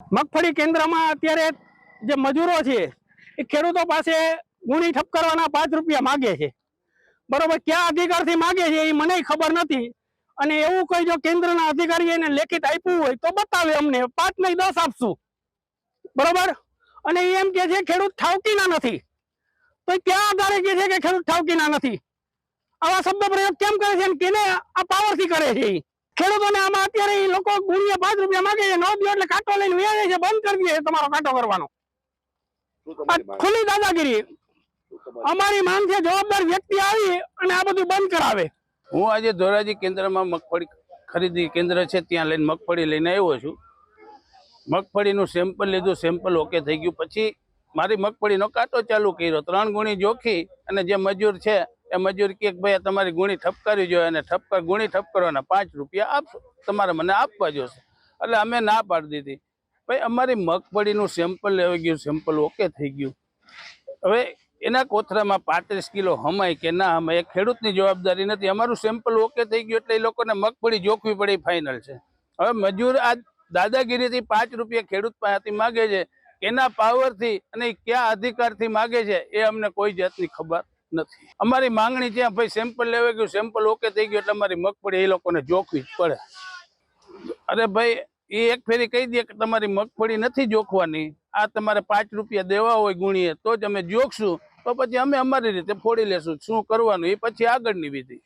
મગફળી કેન્દ્રમાં અત્યારે જે મજૂરો છે એ ખેડૂતો પાસે ગુણી ઠપ કરવાના 5 રૂપિયા માગે છે, બરોબર? ક્યાં અધિકારથી માગે છે એ મને ખબર નથી, અને એવું કોઈ જો કેન્દ્રના અધિકારી એને લેખિત આપ્યું હોય તો બતાવે અમને, 5 નહીં 10 આપશું, બરોબર? અને એમ કે છે ખેડૂત ઠાવકીના નથી, તો ક્યાં આધારે કે છે કે ખેડૂત ઠાવકીના નથી? આવા શબ્દ પ્રયોગ કેમ કરે છે અને કેને આ પાવરથી કરે છે? ખેડૂતોને આમાં અત્યારે એ લોકો ગુણીએ 5 રૂપિયા માગે છે, નો દો એટલે કાંટો લઈને વ્યાજે છે, બંધ કરી દે તમારો કાંટો કરવાનો, ખુલ્લી દાદાગીરી। અમારી માંગ છે જવાબદાર વ્યક્તિ આવી અને આ બધું બંધ કરાવે। હું આજે ધોરાજી કેન્દ્રમાં મગફળી ખરીદી કેન્દ્ર છે ત્યાં લઈને મગફળી લઈને આવ્યો છું। મગફળીનું સેમ્પલ લીધું, સેમ્પલ ઓકે થઈ ગયું, પછી મારી મગફળીનો કાંટો ચાલુ કર્યો, 3 ગુણી જોખી, અને જે મજૂર છે એ મજૂર કે ભાઈ તમારી ગુણી ઠપકારી જોઈએ અને ગુણી ઠપ કરવાના 5 રૂપિયા આપશો, તમારે મને આપવા જોશે। એટલે અમે ના પાડી દીધી। ભાઈ અમારી મગફળીનું સેમ્પલ લેવાઈ ગયું, સેમ્પલ ઓકે થઈ ગયું, હવે એના કોથરામાં 35 કિલો હમાય કે ના હમાય એ ખેડૂતની જવાબદારી નથી। અમારું સેમ્પલ ઓકે થઈ ગયું એટલે એ લોકોને મગફળી જોખવી પડે ફાઇનલ છે। હવે મજૂર આ દાદાગીરીથી 5 રૂપિયા ખેડૂત પાસેથી માગે છે, એના પાવરથી અને કયા અધિકારથી માગે છે એ અમને કોઈ જાતની ખબર નથી। અમારી માંગણી છે ભાઈ સેમ્પલ લેવાઈ ગયું, સેમ્પલ ઓકે થઈ ગયું એટલે અમારી મગફળી એ લોકોને જોખવી જ પડે। અરે ભાઈ એ એક ફેરી કહી દે કે તમારી મગફળી નથી જોખવાની, આ તમારે 5 રૂપિયા દેવા હોય ગુણીએ તો જ અમે જોખશું, તો પછી અમે અમારી રીતે ફોડી લેશું, શું કરવાનું એ પછી આગળની વિધિ।